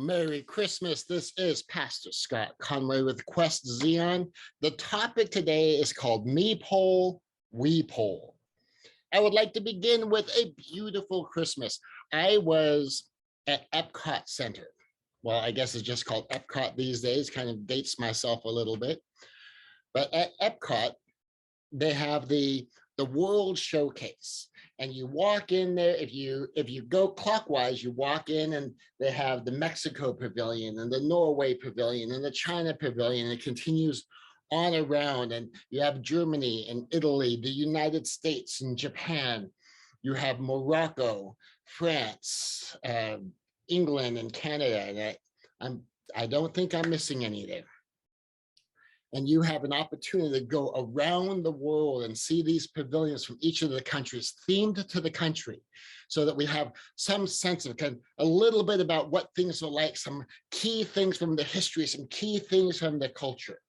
Merry Christmas. This is Pastor Scott Conway with Quest Xeon. The topic today is called Me Pole, We Pole. I would like to begin with a beautiful Christmas. I was at Epcot Center. Well, I guess it's just called Epcot these days, kind of dates myself a little bit. But at Epcot, they have the World Showcase. And you walk in there, if you go clockwise, you walk in and they have the Mexico Pavilion and the Norway Pavilion and the China Pavilion. It continues on around, and you have Germany and Italy, the United States and Japan. You have Morocco, France, England and Canada. And I don't think I'm missing any there. And you have an opportunity to go around the world and see these pavilions from each of the countries themed to the country, so that we have some sense of kind of a little bit about what things are like, some key things from the history, some key things from the culture.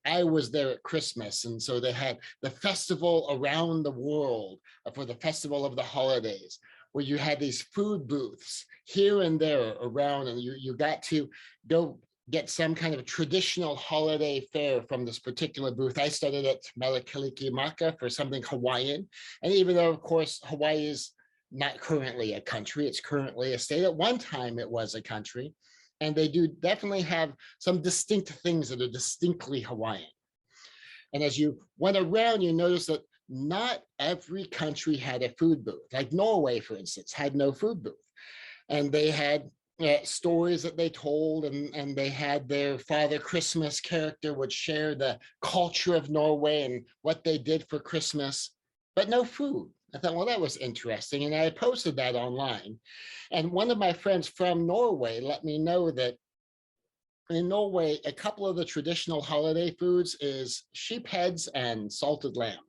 I was there at Christmas, and so they had the festival around the world for the festival of the holidays, where you had these food booths here and there around, and you got to go get some kind of traditional holiday fare from this particular booth. I started at Mele-Kalikimaka for something Hawaiian. And even though, of course, Hawaii is not currently a country, it's currently a state. At one time, it was a country. And they do definitely have some distinct things that are distinctly Hawaiian. And as you went around, you notice that not every country had a food booth. Like Norway, for instance, had no food booth. And they had stories that they told, and they had their Father Christmas character would share the culture of Norway and what they did for Christmas, but no food. I thought, well, that was interesting. And I posted that online. And one of my friends from Norway let me know that in Norway, a couple of the traditional holiday foods is sheep heads and salted lamb,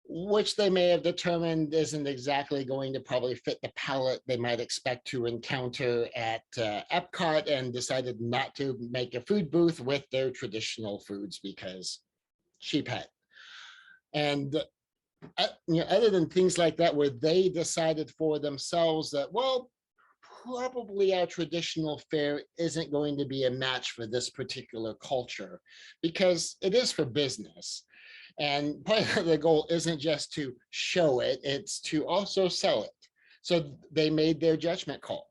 which they may have determined isn't exactly going to probably fit the palate they might expect to encounter at Epcot, and decided not to make a food booth with their traditional foods because sheephead. And other than things like that, where they decided for themselves that, well, probably our traditional fare isn't going to be a match for this particular culture, because it is for business. And part of the goal isn't just to show it, it's to also sell it. So they made their judgment call.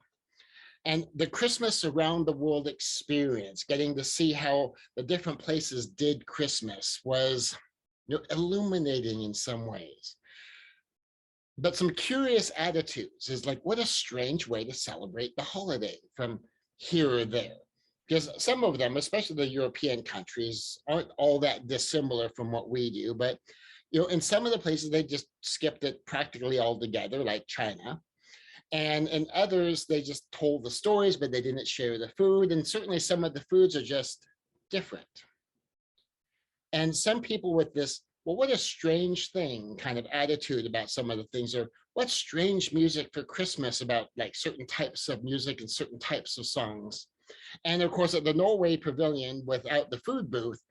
And the Christmas around the world experience, getting to see how the different places did Christmas, was illuminating in some ways. But some curious attitudes is like, what a strange way to celebrate the holiday from here or there. Because some of them, especially the European countries, aren't all that dissimilar from what we do. But in some of the places, they just skipped it practically altogether, like China. And in others, they just told the stories, but they didn't share the food. And certainly some of the foods are just different. And some people with this, well, what a strange thing kind of attitude about some of the things, or what strange music for Christmas about like certain types of music and certain types of songs. And of course, at the Norway Pavilion without the food booth,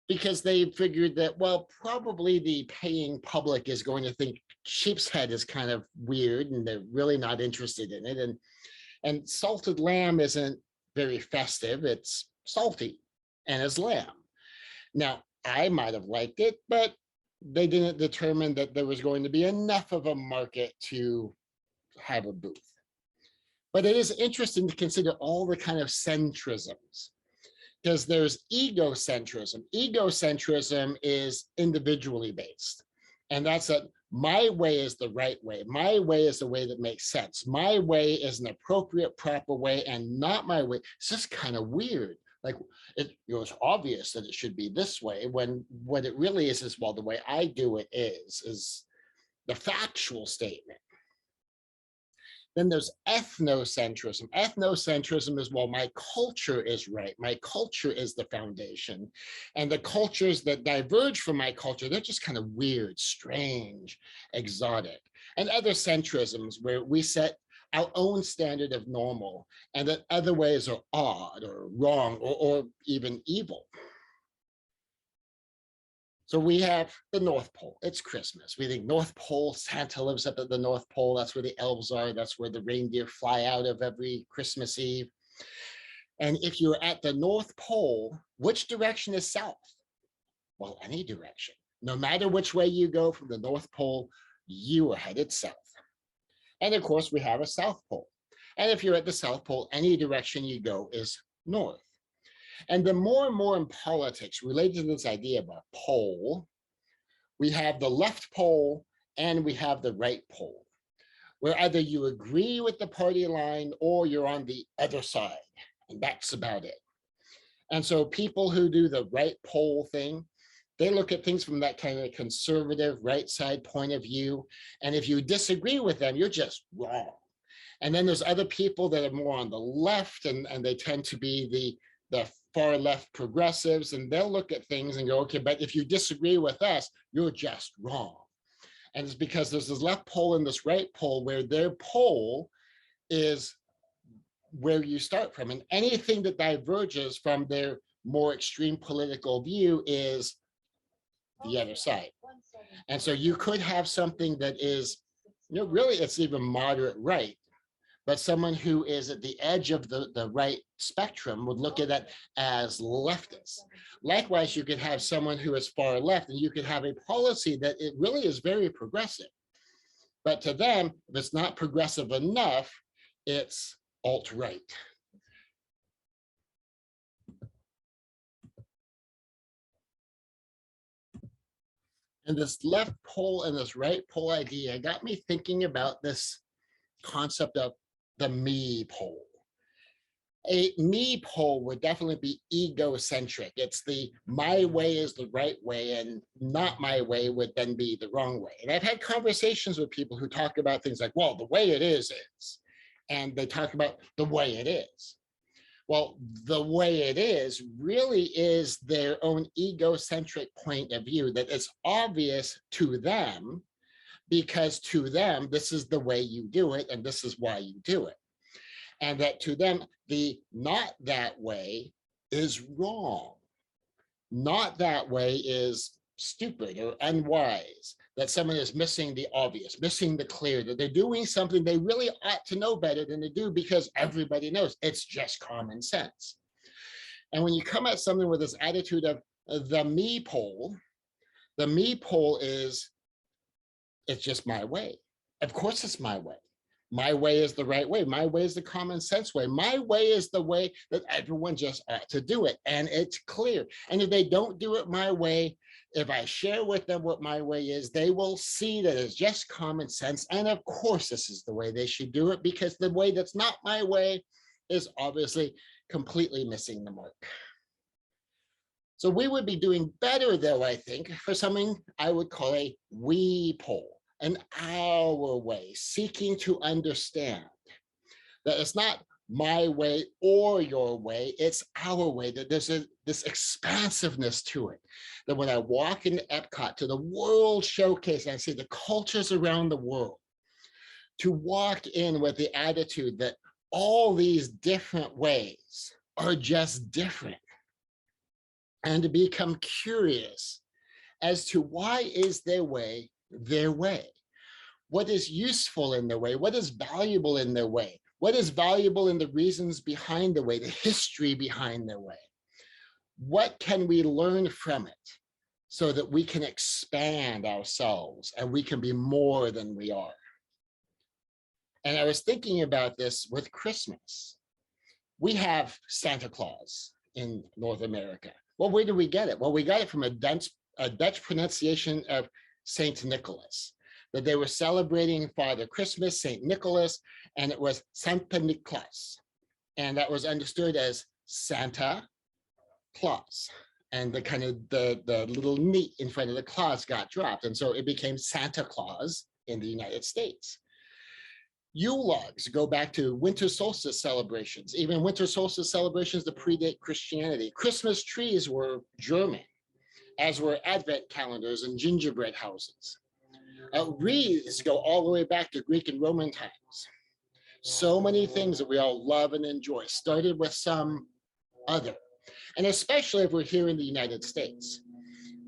because they figured that, well, probably the paying public is going to think sheep's head is kind of weird and they're really not interested in it. And salted lamb isn't very festive. It's salty and it's lamb. Now, I might have liked it, but they didn't determine that there was going to be enough of a market to have a booth. But it is interesting to consider all the kind of centrisms, because there's egocentrism. Egocentrism is individually based. And that's that my way is the right way. My way is the way that makes sense. My way is an appropriate, proper way, and not my way. It's just kind of weird. Like, it's obvious that it should be this way, when what it really is, well, the way I do it is the factual statement. Then there's ethnocentrism. Ethnocentrism is, well, my culture is right. My culture is the foundation. And the cultures that diverge from my culture, they're just kind of weird, strange, exotic. And other centrisms, where we set our own standard of normal, and that other ways are odd or wrong or even evil. So we have the North Pole. It's Christmas. We think North Pole, Santa lives up at the North Pole. That's where the elves are. That's where the reindeer fly out of every Christmas Eve. And if you're at the North Pole, which direction is south? Well, any direction. No matter which way you go from the North Pole, you are headed south. And of course, we have a South Pole. And if you're at the South Pole, any direction you go is north. And the more and more in politics related to this idea of a pole, we have the left pole and we have the right pole, where either you agree with the party line or you're on the other side. And that's about it. And so people who do the right pole thing, they look at things from that kind of conservative right side point of view. And if you disagree with them, you're just wrong. And then there's other people that are more on the left, and they tend to be the far left progressives, and they'll look at things and go, okay, but if you disagree with us, you're just wrong. And it's because there's this left pole and this right pole where their pole is where you start from. And anything that diverges from their more extreme political view is the other side. And so you could have something that is, really it's even moderate right, but someone who is at the edge of the right spectrum would look at that as leftist. Likewise, you could have someone who is far left, and you could have a policy that it really is very progressive. But to them, if it's not progressive enough, it's alt-right. And this left pole and this right pole idea got me thinking about this concept of the me pole. A me pole would definitely be egocentric. It's the my way is the right way and not my way would then be the wrong way. And I've had conversations with people who talk about things like, well, the way it is. And they talk about the way it is. Well, the way it is really is their own egocentric point of view that is obvious to them, because to them, this is the way you do it, and this is why you do it. And that to them, the not that way is wrong. Not that way is stupid or unwise, that someone is missing the obvious, missing the clear, that they're doing something they really ought to know better than to do because everybody knows it's just common sense. And when you come at something with this attitude of the me pole is, it's just my way. Of course it's my way. My way is the right way. My way is the common sense way. My way is the way that everyone just ought to do it. And it's clear. And if they don't do it my way, if I share with them what my way is, they will see that it's just common sense. And of course, this is the way they should do it, because the way that's not my way is obviously completely missing the mark. So we would be doing better, though, I think, for something I would call a we pole. An our way, seeking to understand that it's not my way or your way, it's our way, that there's this expansiveness to it. That when I walk into Epcot, to the World Showcase, and I see the cultures around the world, to walk in with the attitude that all these different ways are just different, and to become curious as to why is their way their way. What is useful in their way? What is valuable in their way? What is valuable in the reasons behind the way, the history behind their way? What can we learn from it so that we can expand ourselves and we can be more than we are? And I was thinking about this with Christmas. We have Santa Claus in North America. Well, where do we get it? Well, we got it from a Dutch pronunciation of Saint Nicholas, that they were celebrating Father Christmas, Saint Nicholas, and it was Santa Niklaus. And that was understood as Santa Claus. And the kind of the little neat in front of the claus got dropped. And so it became Santa Claus in the United States. Yule logs go back to winter solstice celebrations, even winter solstice celebrations that predate Christianity. Christmas trees were German, as were Advent calendars and gingerbread houses. Wreaths go all the way back to Greek and Roman times. So many things that we all love and enjoy started with some other. And especially if we're here in the United States.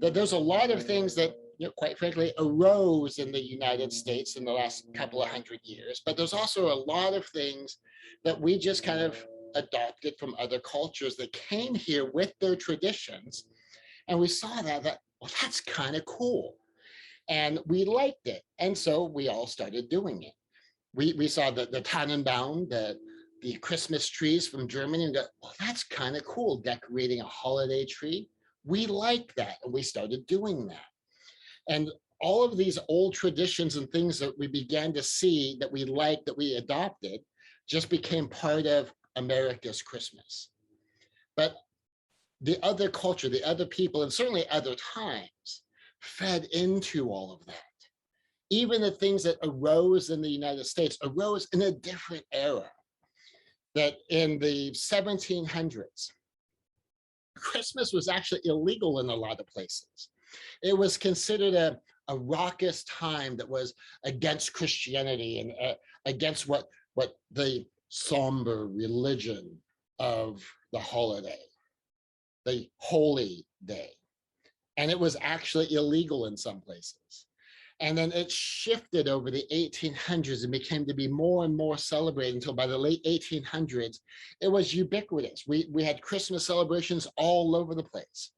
that there's a lot of things that, quite frankly, arose in the United States in the last couple of 100 years, but there's also a lot of things that we just kind of adopted from other cultures that came here with their traditions. And we saw that, well, that's kind of cool. And we liked it. And so we all started doing it. We saw the Tannenbaum, the Christmas trees from Germany, and go, well, that's kind of cool, decorating a holiday tree. We like that, and we started doing that. And all of these old traditions and things that we began to see that we liked, that we adopted, just became part of America's Christmas. But the other culture, the other people, and certainly other times fed into all of that. Even the things that arose in the United States arose in a different era. That in the 1700s, Christmas was actually illegal in a lot of places. It was considered a raucous time that was against Christianity and against what the somber religion of the holiday, the holy day. And it was actually illegal in some places. And then it shifted over the 1800s and became to be more and more celebrated until by the late 1800s, it was ubiquitous. We had Christmas celebrations all over the place.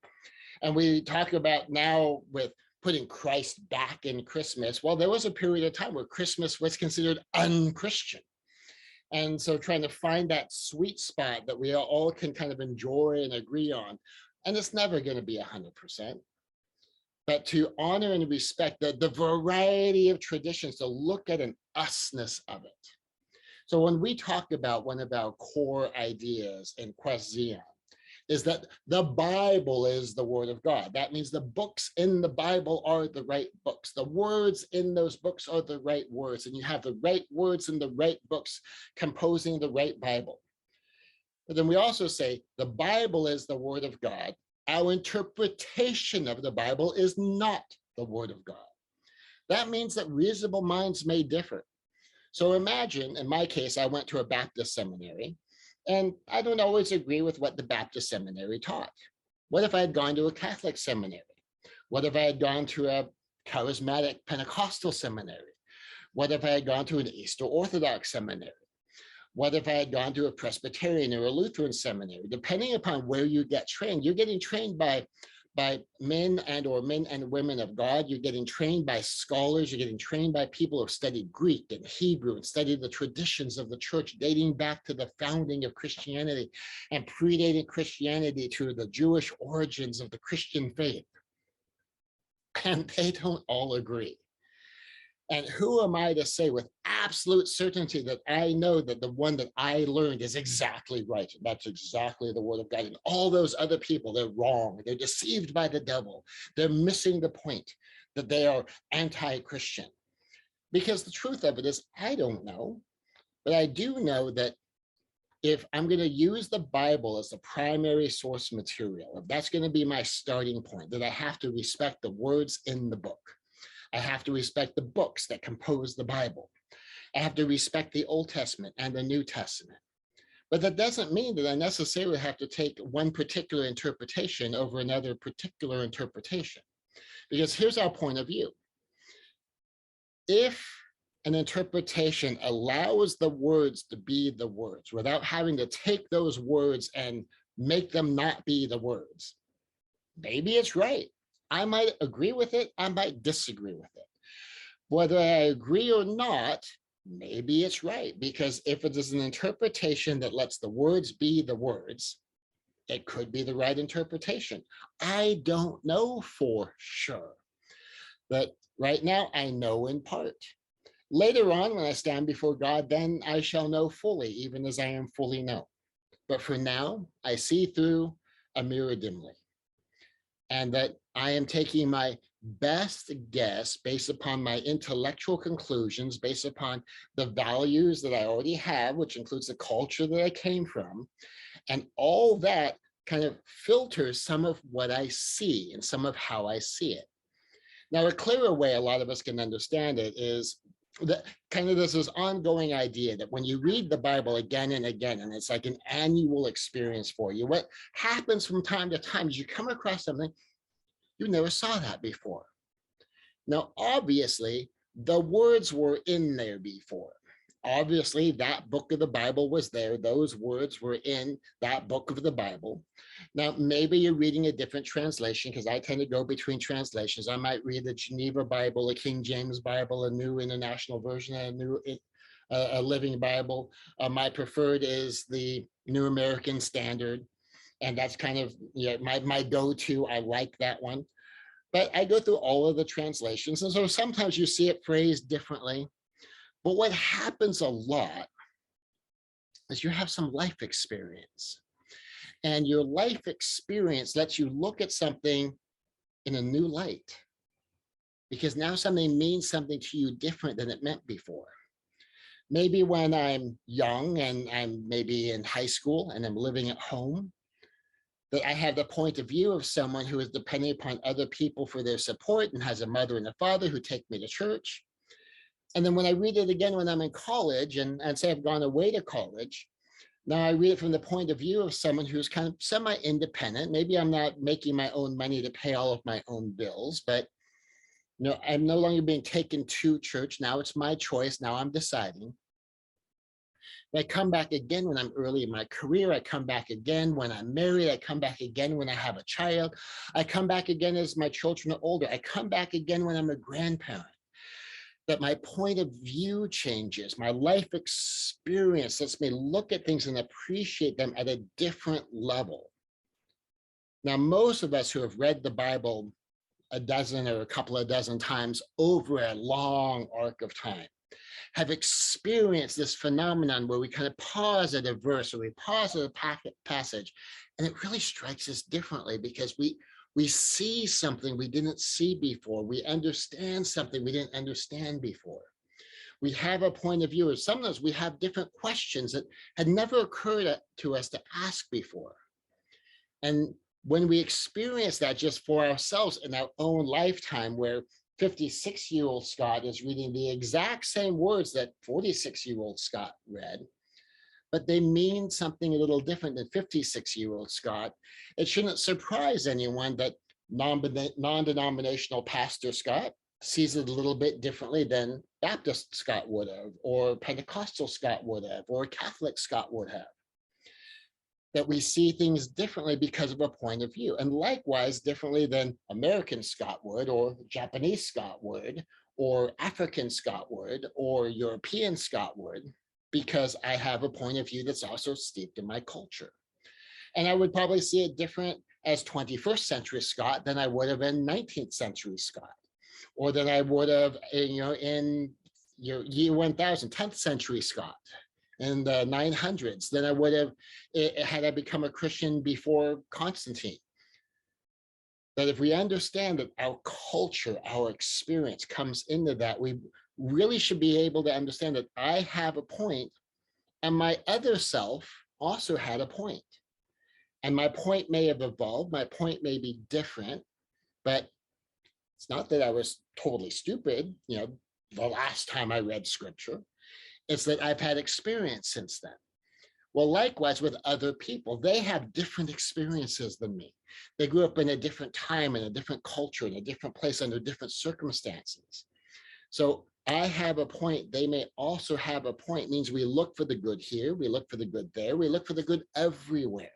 And we talk about now with putting Christ back in Christmas. Well, there was a period of time where Christmas was considered unchristian. And so trying to find that sweet spot that we all can kind of enjoy and agree on. And it's never going to be 100%. But to honor and respect the variety of traditions, to look at an usness of it. So when we talk about one of our core ideas in Quest Xeon, is that the Bible is the word of God. That means the books in the Bible are the right books. The words in those books are the right words, and you have the right words in the right books composing the right Bible. But then we also say the Bible is the word of God. Our interpretation of the Bible is not the word of God. That means that reasonable minds may differ. So imagine, in my case, I went to a Baptist seminary, and I don't always agree with what the Baptist seminary taught. What if I had gone to a Catholic seminary? What if I had gone to a charismatic Pentecostal seminary? What if I had gone to an Eastern Orthodox seminary? What if I had gone to a Presbyterian or a Lutheran seminary? Depending upon where you get trained, you're getting trained by men and women of God. You're getting trained by scholars. You're getting trained by people who have studied Greek and Hebrew and studied the traditions of the church dating back to the founding of Christianity and predating Christianity to the Jewish origins of the Christian faith. And they don't all agree. And who am I to say with absolute certainty that I know that the one that I learned is exactly right? That's exactly the word of God. And all those other people, they're wrong. They're deceived by the devil. They're missing the point that they are anti-Christian. Because the truth of it is, I don't know. But I do know that if I'm going to use the Bible as the primary source material, if that's going to be my starting point, that I have to respect the words in the book. I have to respect the books that compose the Bible. I have to respect the Old Testament and the New Testament. But that doesn't mean that I necessarily have to take one particular interpretation over another particular interpretation. Because here's our point of view. If an interpretation allows the words to be the words without having to take those words and make them not be the words, maybe it's right. I might agree with it, I might disagree with it. Whether I agree or not, maybe it's right, because if it is an interpretation that lets the words be the words, it could be the right interpretation. I don't know for sure, but right now I know in part. Later on, when I stand before God, then I shall know fully, even as I am fully known. But for now, I see through a mirror dimly. And that I am taking my best guess based upon my intellectual conclusions, based upon the values that I already have, which includes the culture that I came from. And all that kind of filters some of what I see and some of how I see it. Now, a clearer way a lot of us can understand it is that kind of this ongoing idea that when you read the Bible again and again, and it's like an annual experience for you, what happens from time to time is you come across something, You never saw that before. Now, obviously, the words were in there before. Obviously, that book of the Bible was there. Those words were in that book of the Bible. Now, maybe you're reading a different translation, because I tend to go between translations. I might read the Geneva Bible, a King James Bible, a New International Version, a Living Bible. My preferred is the New American Standard, and that's kind of my go-to. I like that one. But I go through all of the translations, and so sometimes you see it phrased differently. But what happens a lot is you have some life experience, and your life experience lets you look at something in a new light, because now something means something to you different than it meant before. Maybe when I'm young and I'm maybe in high school and I'm living at home, that I have the point of view of someone who is depending upon other people for their support and has a mother and a father who take me to church. And then when I read it again when I'm in college and say I've gone away to college, now I read it from the point of view of someone who's kind of semi-independent. Maybe I'm not making my own money to pay all of my own bills, but I'm no longer being taken to church. Now it's my choice. Now I'm deciding. I come back again when I'm early in my career. I come back again when I'm married. I come back again when I have a child. I come back again as my children are older. I come back again when I'm a grandparent. That my point of view changes. My life experience lets me look at things and appreciate them at a different level. Now, most of us who have read the Bible a dozen or a couple of dozen times over a long arc of time have experienced this phenomenon where we kind of pause at a verse or we pause at a passage, and it really strikes us differently because we see something we didn't see before. We understand something we didn't understand before. We have a point of view, or sometimes we have different questions that had never occurred to us to ask before. And when we experience that just for ourselves in our own lifetime, where 56-year-old Scott is reading the exact same words that 46-year-old Scott read, but they mean something a little different than 56-year-old Scott, it shouldn't surprise anyone that non-denominational pastor Scott sees it a little bit differently than Baptist Scott would have, or Pentecostal Scott would have, or Catholic Scott would have. That we see things differently because of a point of view, and likewise differently than American Scott would, or Japanese Scott would, or African Scott would, or European Scott would, because I have a point of view that's also steeped in my culture. And I would probably see it different as 21st century Scott than I would have in 19th century Scott, or than I would have in year 1000, 10th century Scott, in the 900s, than I would have had I become a Christian before Constantine. That if we understand that our culture, our experience comes into that, we really should be able to understand that I have a point and my other self also had a point. And my point may have evolved, my point may be different, but it's not that I was totally stupid, the last time I read scripture. It's that I've had experience since then. Well, likewise with other people, they have different experiences than me. They grew up in a different time, in a different culture, in a different place, under different circumstances. So I have a point, they may also have a point. It means we look for the good here, we look for the good there, we look for the good everywhere.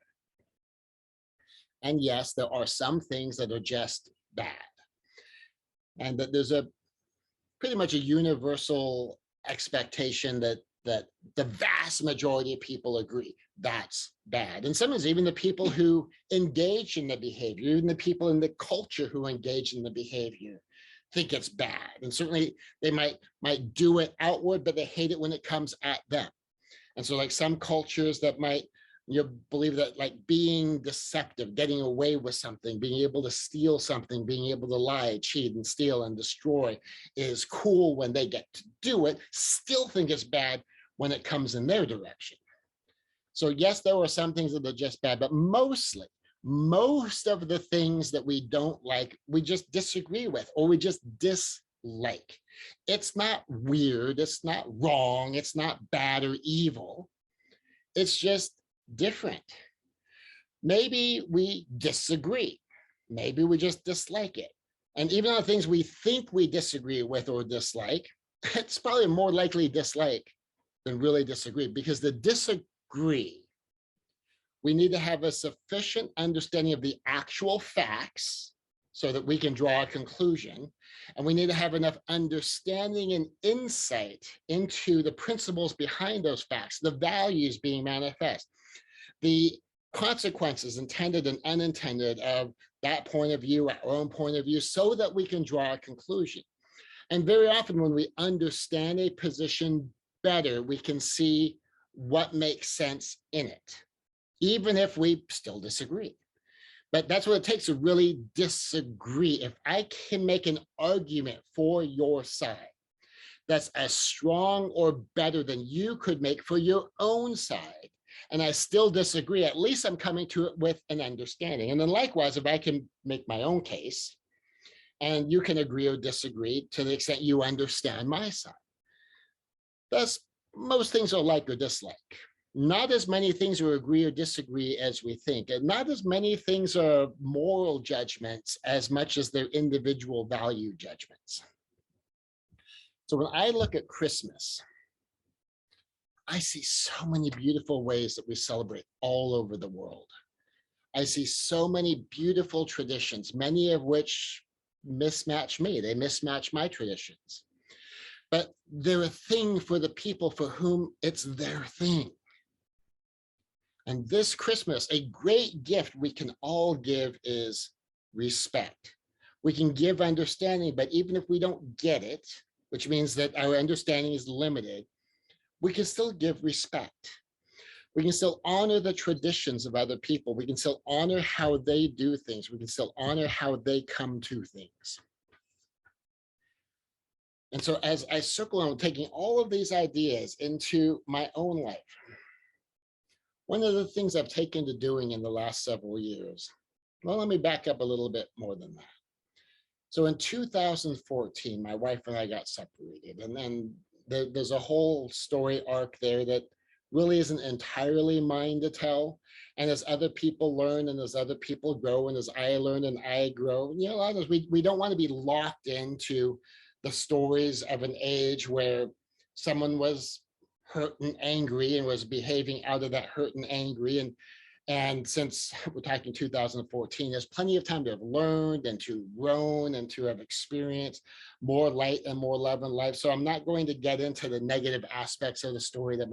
And yes, there are some things that are just bad. And that there's a pretty much a universal expectation that the vast majority of people agree that's bad. And sometimes even the people who engage in the behavior, even the people in the culture who engage in the behavior, think it's bad. And certainly they might do it outward, but they hate it when it comes at them. And so like some cultures that might believe that like being deceptive, getting away with something, being able to steal something, being able to lie, cheat, and steal and destroy is cool when they get to do it, still think it's bad when it comes in their direction. So yes, there are some things that are just bad, but most of the things that we don't like, we just disagree with, or we just dislike. It's not weird, it's not wrong, it's not bad or evil. It's just different. Maybe we disagree. Maybe we just dislike it. And even on things we think we disagree with or dislike, it's probably more likely dislike than really disagree, because the disagree, we need to have a sufficient understanding of the actual facts so that we can draw a conclusion. And we need to have enough understanding and insight into the principles behind those facts, the values being manifest, the consequences intended and unintended of that point of view, our own point of view, so that we can draw a conclusion. And very often when we understand a position better, we can see what makes sense in it, even if we still disagree. But that's what it takes to really disagree. If I can make an argument for your side that's as strong or better than you could make for your own side, and I still disagree, at least I'm coming to it with an understanding. And then likewise, if I can make my own case and you can agree or disagree to the extent you understand my side. Thus, most things are like or dislike. Not as many things are agree or disagree as we think, and not as many things are moral judgments as much as they're individual value judgments. So when I look at Christmas, I see so many beautiful ways that we celebrate all over the world. I see so many beautiful traditions, many of which mismatch me. They mismatch my traditions. But they're a thing for the people for whom it's their thing. And this Christmas, a great gift we can all give is respect. We can give understanding, but even if we don't get it, which means that our understanding is limited, we can still give respect. We can still honor the traditions of other people. We can still honor how they do things. We can still honor how they come to things. And so as I circle on taking all of these ideas into my own life, one of the things I've taken to doing in the last several years, well, let me back up a little bit more than that. So in 2014, my wife and I got separated, and then there's a whole story arc there that really isn't entirely mine to tell. And as other people learn and as other people grow and as I learn and I grow, you know, a lot of times we don't want to be locked into the stories of an age where someone was hurt and angry and was behaving out of that hurt and angry. And since we're talking 2014, there's plenty of time to have learned and to grown and to have experienced more light and more love in life. So I'm not going to get into the negative aspects of the story that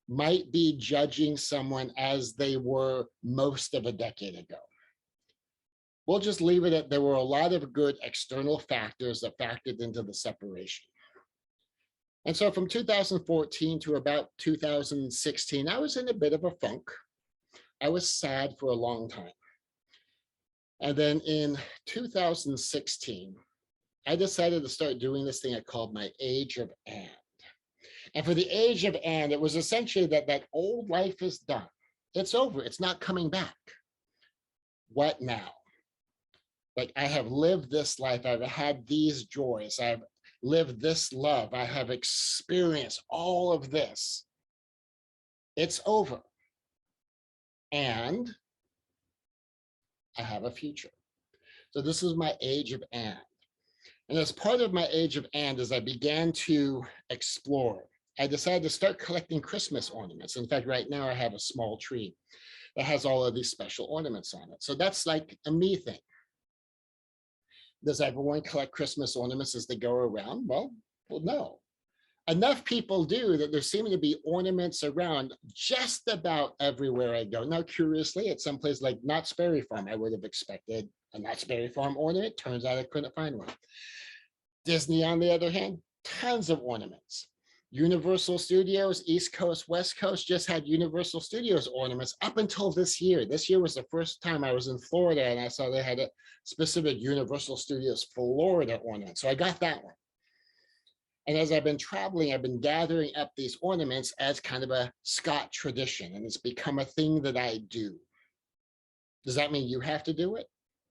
might be judging someone as they were most of a decade ago. We'll just leave it at there were a lot of good external factors that factored into the separation. And so from 2014 to about 2016, I was in a bit of a funk. I was sad for a long time. And then in 2016, I decided to start doing this thing I called my Age of And. And for the Age of And, it was essentially that old life is done. It's over. It's not coming back. What now? Like, I have lived this life. I've had these joys. I've lived this love. I have experienced all of this. It's over. And I have a future. So this is my Age of And. And as part of my Age of And, as I began to explore, I decided to start collecting Christmas ornaments. In fact, right now I have a small tree that has all of these special ornaments on it. So that's like a me thing. Does everyone collect Christmas ornaments as they go around? Well, no. Enough people do that there seem to be ornaments around just about everywhere I go. Now, curiously, at some place like Knott's Berry Farm, I would have expected a Knott's Berry Farm ornament. Turns out I couldn't find one. Disney, on the other hand, tons of ornaments. Universal Studios, East Coast, West Coast, just had Universal Studios ornaments up until this year. This year was the first time I was in Florida and I saw they had a specific Universal Studios Florida ornament. So I got that one. And as I've been traveling, I've been gathering up these ornaments as kind of a Scott tradition, and it's become a thing that I do. Does that mean you have to do it?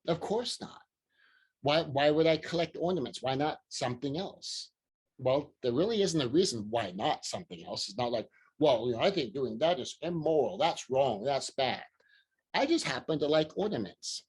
Of course not. Why would I collect ornaments? Why not something else? Well, there really isn't a reason why not something else. It's not like, well, I think doing that is immoral. That's wrong. That's bad. I just happen to like ornaments.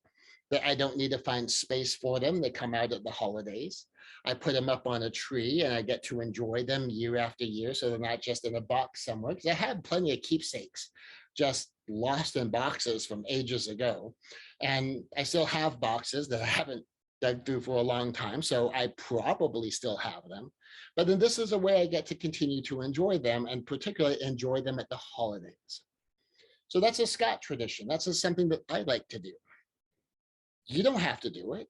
that I don't need to find space for them. They come out at the holidays. I put them up on a tree and I get to enjoy them year after year. So they're not just in a box somewhere, because I have plenty of keepsakes just lost in boxes from ages ago. And I still have boxes that I haven't dug through for a long time. So I probably still have them. But then this is a way I get to continue to enjoy them, and particularly enjoy them at the holidays. So that's a Scott tradition. That's just something that I like to do. You don't have to do it.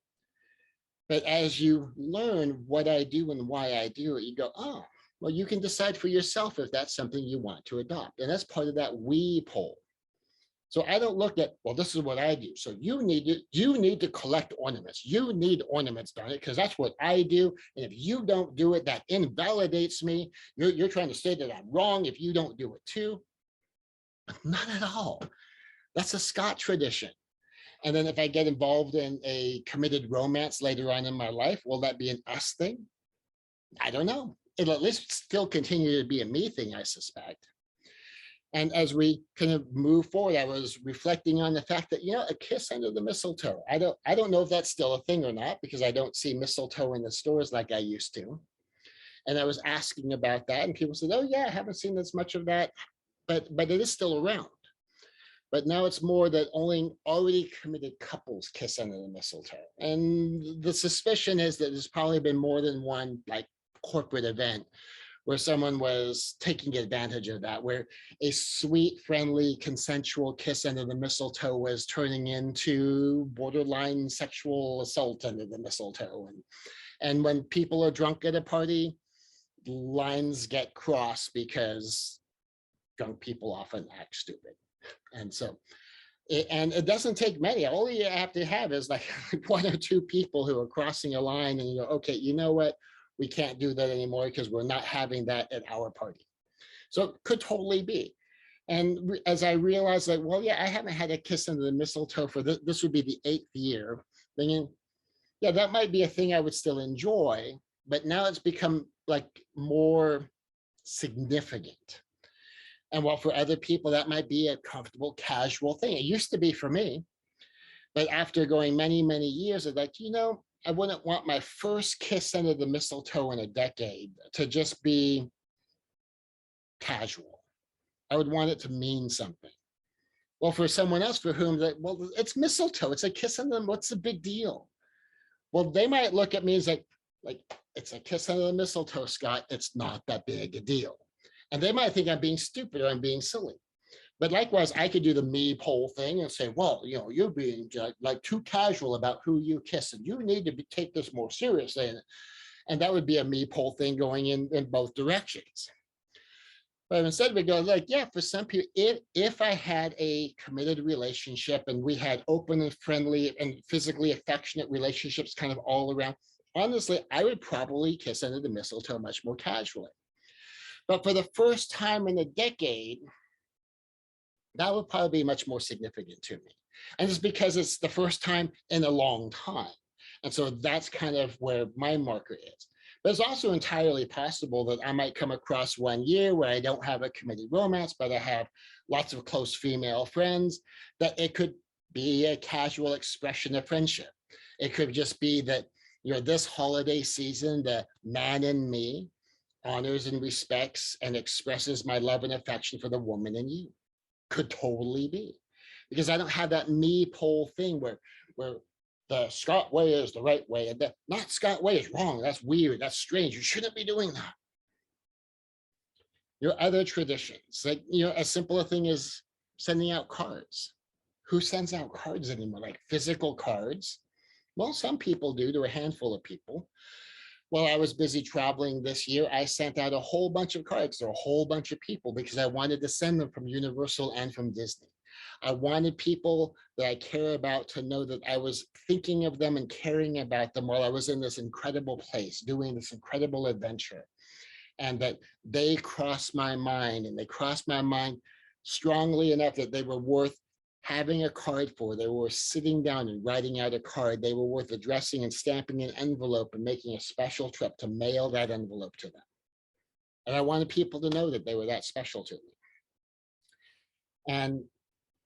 But as you learn what I do and why I do it, you go, oh, well, you can decide for yourself if that's something you want to adopt. And that's part of that we poll. So I don't look at, well, this is what I do. So you need to collect ornaments. You need ornaments done it because that's what I do. And if you don't do it, that invalidates me. You're trying to say that I'm wrong if you don't do it too. Not at all. That's a Scott tradition. And then if I get involved in a committed romance later on in my life, will that be an us thing? I don't know. It'll at least still continue to be a me thing, I suspect. And as we kind of move forward, I was reflecting on the fact that, a kiss under the mistletoe. I don't know if that's still a thing or not, because I don't see mistletoe in the stores like I used to. And I was asking about that, and people said, oh yeah, I haven't seen as much of that, but it is still around. But now it's more that only already committed couples kiss under the mistletoe. And the suspicion is that there's probably been more than one like corporate event where someone was taking advantage of that, where a sweet, friendly, consensual kiss under the mistletoe was turning into borderline sexual assault under the mistletoe. And when people are drunk at a party, lines get crossed because drunk people often act stupid. And so, and it doesn't take many. All you have to have is like one or two people who are crossing a line and you go, okay, you know what? We can't do that anymore because we're not having that at our party. So it could totally be. And as I realized that, well, yeah, I haven't had a kiss under the mistletoe for this would be the 8th year, thinking, yeah, that might be a thing I would still enjoy, but now it's become like more significant. And while for other people, that might be a comfortable, casual thing. It used to be for me. But after going many, many years, it's like, I wouldn't want my first kiss under the mistletoe in a decade to just be casual. I would want it to mean something. Well, for someone else for whom well, it's mistletoe, it's a kiss under them, what's the big deal? Well, they might look at me as like it's a kiss under the mistletoe, Scott, it's not that big a deal. And they might think I'm being stupid or I'm being silly. But likewise, I could do the me poll thing and say, well, you're being like too casual about who you kiss, and you need to take this more seriously. And that would be a me poll thing going in both directions. But instead we go like, yeah, for some people, if I had a committed relationship and we had open and friendly and physically affectionate relationships kind of all around, honestly, I would probably kiss under the mistletoe much more casually. But for the first time in a decade, that would probably be much more significant to me. And it's because it's the first time in a long time. And so that's kind of where my marker is. But it's also entirely possible that I might come across one year where I don't have a committed romance, but I have lots of close female friends, that it could be a casual expression of friendship. It could just be that, this holiday season, the man in me honors and respects and expresses my love and affection for the woman in you. Could totally be, because I don't have that me poll thing where the Scott way is the right way and the not Scott way is wrong. That's weird. That's strange. You shouldn't be doing that. Your other traditions, like as simple a thing as sending out cards. Who sends out cards anymore? Like physical cards? Well, some people do, to a handful of people. While I was busy traveling this year, I sent out a whole bunch of cards to a whole bunch of people because I wanted to send them from Universal and from Disney. I wanted people that I care about to know that I was thinking of them and caring about them while I was in this incredible place, doing this incredible adventure. And that they crossed my mind, and they crossed my mind strongly enough that they were worth having a card for. They were sitting down and writing out a card. They were worth addressing and stamping an envelope and making a special trip to mail that envelope to them. And I wanted people to know that they were that special to me.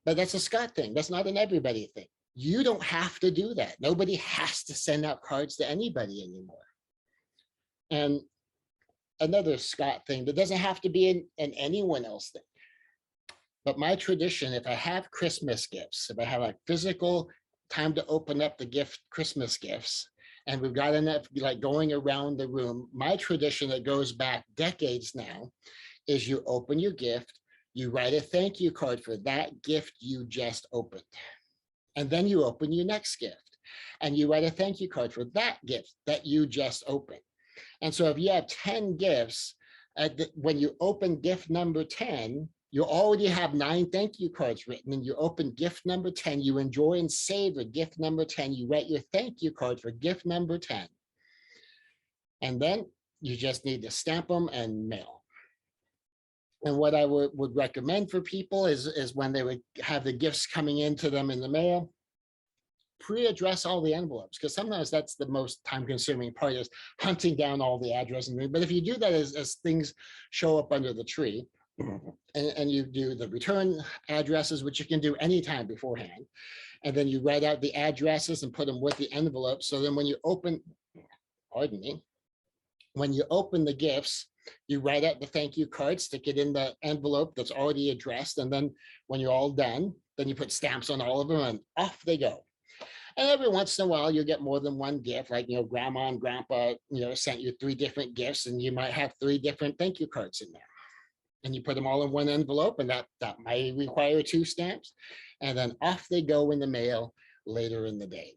But that's a Scott thing. That's not an everybody thing. You don't have to do that. Nobody has to send out cards to anybody anymore. And another Scott thing, that doesn't have to be an anyone else thing. But my tradition, if I have Christmas gifts, if I have a physical time to open up the Christmas gifts, and we've got enough like going around the room, my tradition that goes back decades now is you open your gift, you write a thank you card for that gift you just opened. And then you open your next gift and you write a thank you card for that gift that you just opened. And so if you have 10 gifts, when you open gift number 10, you already have 9 thank you cards written, and you open gift number 10, you enjoy and savor gift number 10, you write your thank you card for gift number 10. And then you just need to stamp them and mail. And what I would recommend for people is when they would have the gifts coming into them in the mail, pre-address all the envelopes, because sometimes that's the most time-consuming part, is hunting down all the addresses. But if you do that as things show up under the tree, and you do the return addresses, which you can do anytime beforehand, and then you write out the addresses and put them with the envelope. So then when you open, pardon me, when you open the gifts, you write out the thank you card, stick it in the envelope that's already addressed, and then when you're all done, then you put stamps on all of them, and off they go. And every once in a while, you get more than one gift, like, grandma and grandpa, sent you 3 different gifts, and you might have 3 different thank you cards in there. And you put them all in one envelope, and that might require 2 stamps. And then off they go in the mail later in the day.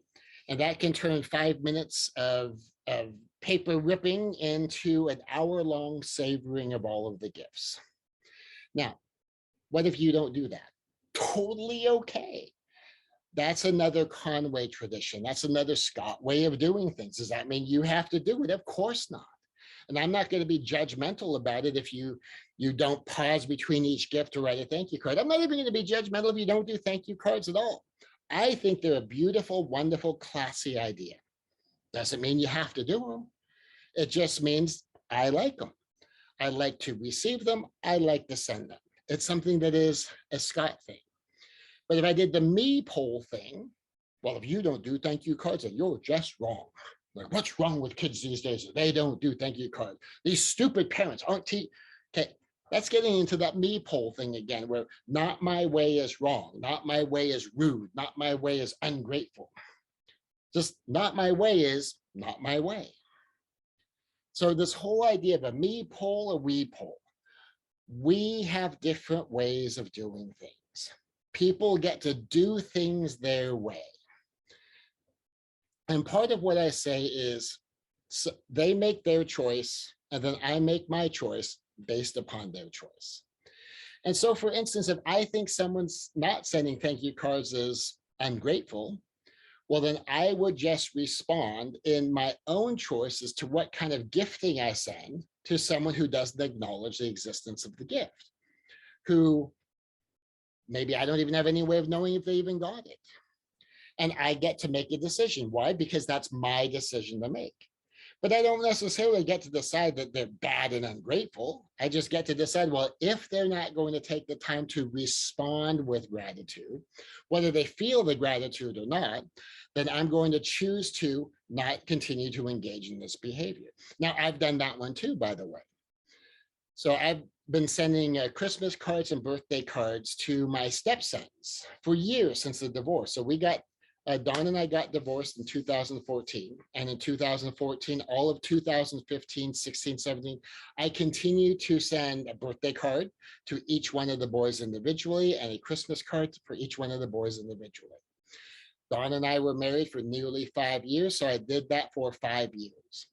And that can turn 5 minutes of paper ripping into an hour-long savoring of all of the gifts. Now, what if you don't do that? Totally okay. That's another Conway tradition. That's another Scott way of doing things. Does that mean you have to do it? Of course not. And I'm not going to be judgmental about it if you don't pause between each gift to write a thank you card. I'm not even going to be judgmental if you don't do thank you cards at all. I think they're a beautiful, wonderful, classy idea. Doesn't mean you have to do them. It just means I like them. I like to receive them. I like to send them. It's something that is a Scott thing. But if I did the me poll thing, well, if you don't do thank you cards, then you're just wrong. Like, what's wrong with kids these days? They don't do thank you cards. These stupid parents aren't okay, that's getting into that me poll thing again, where not my way is wrong, not my way is rude, not my way is ungrateful. Just not my way is not my way. So this whole idea of a me poll, a we poll, we have different ways of doing things. People get to do things their way. And part of what I say is, so they make their choice, and then I make my choice based upon their choice. And so, for instance, if I think someone's not sending thank you cards is ungrateful, well, then I would just respond in my own choice as to what kind of gifting I send to someone who doesn't acknowledge the existence of the gift, who maybe I don't even have any way of knowing if they even got it. And I get to make a decision. Why? Because that's my decision to make. But I don't necessarily get to decide that they're bad and ungrateful. I just get to decide, well, if they're not going to take the time to respond with gratitude, whether they feel the gratitude or not, then I'm going to choose to not continue to engage in this behavior. Now, I've done that one too, by the way. So I've been sending Christmas cards and birthday cards to my stepsons for years since the divorce. So we got Don and I got divorced in 2014. And in 2014, all of 2015, 16, 17, I continued to send a birthday card to each one of the boys individually and a Christmas card for each one of the boys individually. Don and I were married for nearly 5 years, so I did that for 5 years.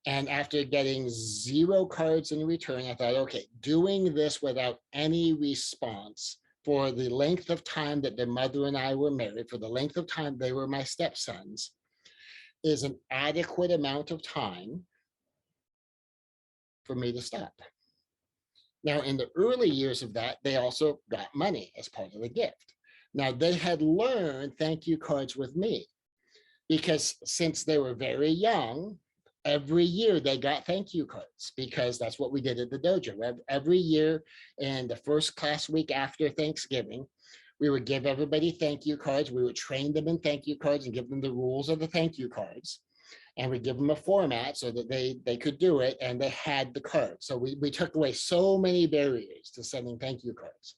And after getting 0 cards in return, I thought, okay, doing this without any response for the length of time that their mother and I were married, for the length of time they were my stepsons, is an adequate amount of time for me to stop. Now, in the early years of that, they also got money as part of the gift. Now, they had learned thank you cards with me, because since they were very young, every year they got thank you cards, because that's what we did at the dojo. Every year in the first class week after Thanksgiving, We would give everybody thank you cards. We would train them in thank you cards and give them the rules of the thank you cards. And we give them a format so that they could do it, and they had the cards. So we took away so many barriers to sending thank you cards.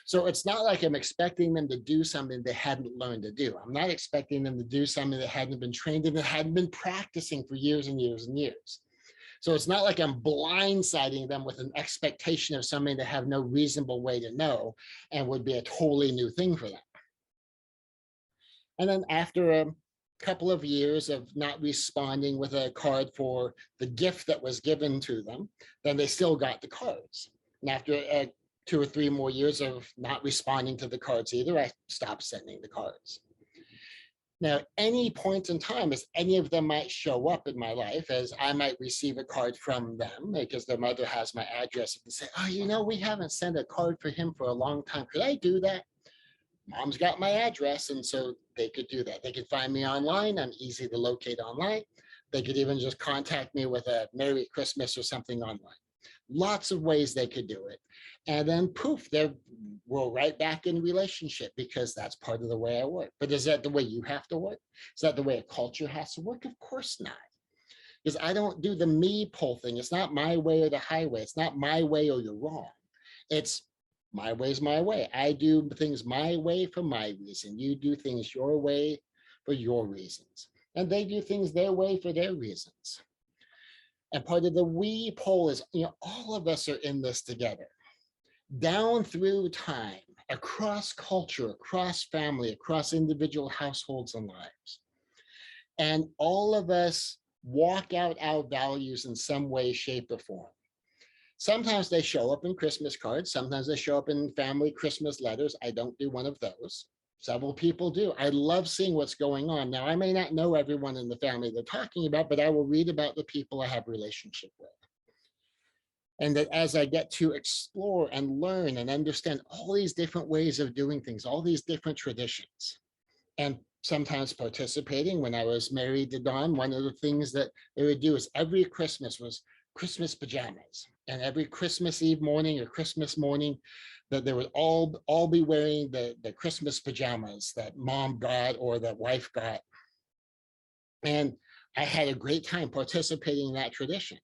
So it's not like I'm expecting them to do something they hadn't learned to do. I'm not expecting them to do something that hadn't been trained in, that hadn't been practicing for years and years and years. So it's not like I'm blindsiding them with an expectation of something they have no reasonable way to know and would be a totally new thing for them. And then after a couple of years of not responding with a card for the gift that was given to them, then they still got the cards. And after 2 or 3 more years of not responding to the cards either, I stopped sending the cards. Now, any point in time, as any of them might show up in my life, as I might receive a card from them because their mother has my address and say, oh, you know, we haven't sent a card for him for a long time. Could I do that? Mom's got my address, and so they could do that. They could find me online. I'm easy to locate online. They could even just contact me with a Merry Christmas or something online. Lots of ways they could do it. And then poof, we're right back in relationship because that's part of the way I work. But is that the way you have to work? Is that the way a culture has to work? Of course not. Because I don't do the me pull thing. It's not my way or the highway. It's not my way or you're wrong. It's my way's my way. I do things my way for my reason. You do things your way for your reasons. And they do things their way for their reasons. And part of the we pull is, you know, all of us are in this together. Down through time, across culture, across family, across individual households and lives. And all of us walk out our values in some way, shape, or form. Sometimes they show up in Christmas cards. Sometimes they show up in family Christmas letters. I don't do one of those. Several people do. I love seeing what's going on. Now, I may not know everyone in the family they're talking about, but I will read about the people I have a relationship with. And that as I get to explore and learn and understand all these different ways of doing things, all these different traditions, and sometimes participating. When I was married to Dawn, one of the things that they would do is every Christmas was Christmas pajamas. And every Christmas Eve morning or Christmas morning, that they would all be wearing the Christmas pajamas that mom got or that wife got. And I had a great time participating in that tradition.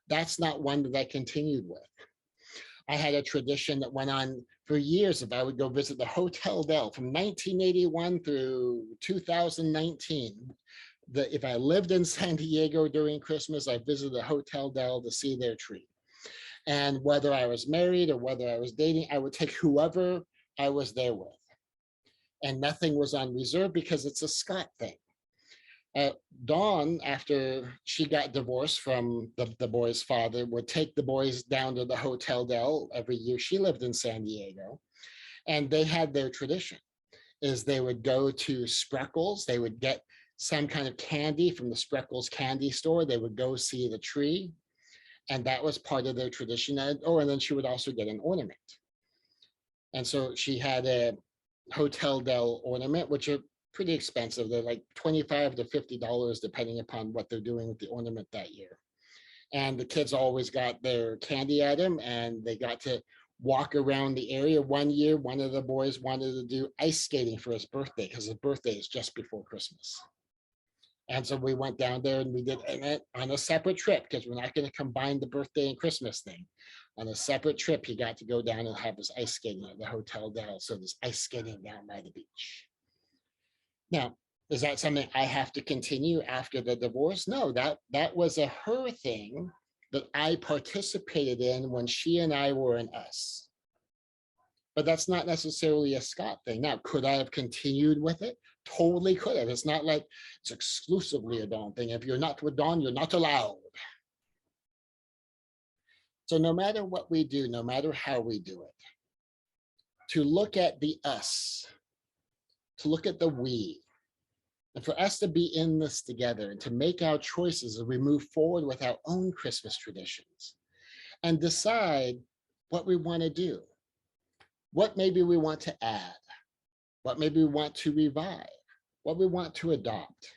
That's not one that I continued with. I had a tradition that went on for years. If I would go visit the Hotel Del from 1981 through 2019, if I lived in San Diego during Christmas, I visited the Hotel Del to see their tree. And whether I was married or whether I was dating, I would take whoever I was there with. And nothing was on reserve because it's a Scott thing. Dawn, after she got divorced from the boy's father, would take the boys down to the Hotel Del every year. She lived in San Diego, and they had their tradition, is they would go to Spreckles. They would get some kind of candy from the Spreckles candy store. They would go see the tree, and that was part of their tradition. And then she would also get an ornament. And so she had a Hotel Del ornament, which are pretty expensive. They're like $25 to $50 depending upon what they're doing with the ornament that year. And the kids always got their candy at them, and they got to walk around the area. One year, one of the boys wanted to do ice skating for his birthday because his birthday is just before Christmas. And so we went down there and we did it on a separate trip because we're not going to combine the birthday and Christmas thing. On a separate trip, he got to go down and have his ice skating at the Hotel Del. So there's ice skating down by the beach. Now, is that something I have to continue after the divorce? No, that was a her thing that I participated in when she and I were in us. But that's not necessarily a Scott thing. Now, could I have continued with it? Totally could have. It's not like it's exclusively a Dawn thing. If you're not with Dawn, you're not allowed. So no matter what we do, no matter how we do it, to look at the us, to look at the we, and for us to be in this together and to make our choices as we move forward with our own Christmas traditions and decide what we want to do, what maybe we want to add, what maybe we want to revive, what we want to adopt.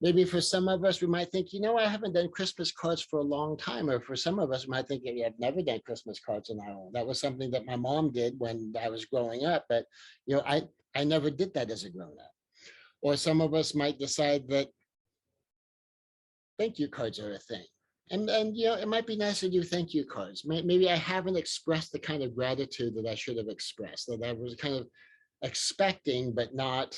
Maybe for some of us, we might think, I haven't done Christmas cards for a long time. Or for some of us, we might think, yeah, I've never done Christmas cards on our own. That was something that my mom did when I was growing up, but I never did that as a grown up. Or some of us might decide that thank you cards are a thing. And it might be nice to do thank you cards. Maybe I haven't expressed the kind of gratitude that I should have expressed, that I was kind of expecting, but not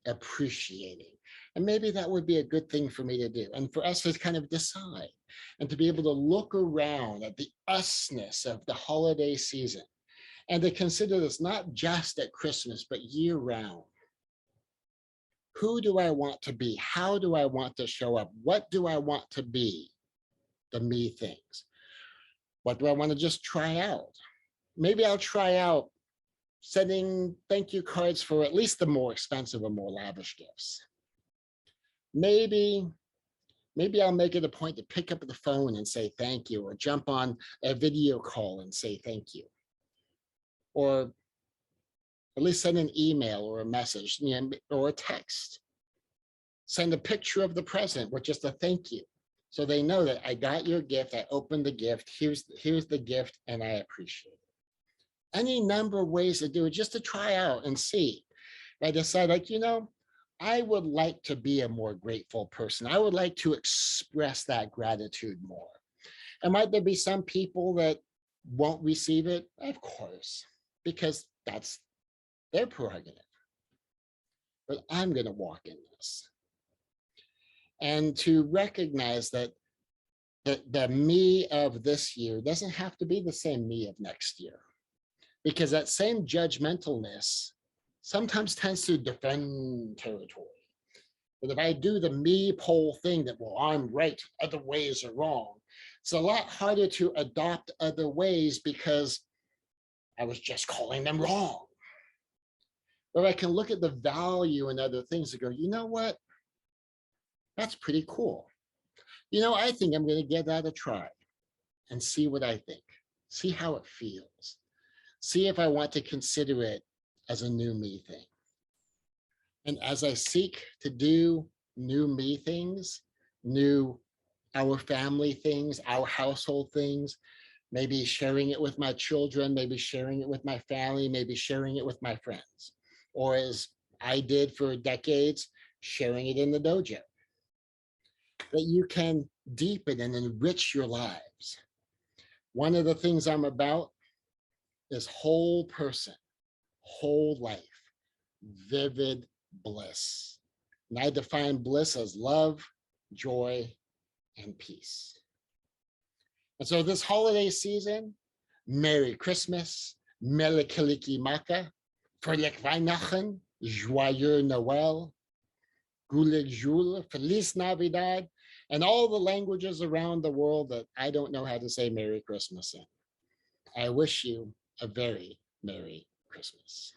appreciating. And maybe that would be a good thing for me to do. And for us to kind of decide and to be able to look around at the usness of the holiday season and to consider this not just at Christmas, but year round. Who do I want to be? How do I want to show up? What do I want to be? The me things. What do I want to just try out? Maybe I'll try out sending thank you cards for at least the more expensive or more lavish gifts. Maybe I'll make it a point to pick up the phone and say thank you, or jump on a video call and say thank you. Or at least send an email or a message, or a text. Send a picture of the present with just a thank you. So they know that I got your gift, I opened the gift, here's the gift, and I appreciate it. Any number of ways to do it, just to try out and see. I decide, I would like to be a more grateful person. I would like to express that gratitude more. And might there be some people that won't receive it? Of course, because that's their prerogative. But I'm going to walk in this. And to recognize that the me of this year doesn't have to be the same me of next year. Because that same judgmentalness sometimes tends to defend territory. But if I do the me pole thing that, well, I'm right, other ways are wrong, it's a lot harder to adopt other ways because I was just calling them wrong. But I can look at the value in other things and go, you know what? That's pretty cool. I think I'm going to give that a try and see what I think, see how it feels, see if I want to consider it as a new me thing. And as I seek to do new me things, new our family things, our household things, maybe sharing it with my children, maybe sharing it with my family, maybe sharing it with my friends, or as I did for decades, sharing it in the dojo. That you can deepen and enrich your lives. One of the things I'm about is whole person, whole life, vivid bliss. And I define bliss as love, joy, and peace. And so this holiday season, Merry Christmas, Melikiliki Maka, Fröhlich Weihnachten, Joyeux Noël, Gulig Jul, Feliz Navidad, and all the languages around the world that I don't know how to say Merry Christmas in. I wish you a very Merry Christmas.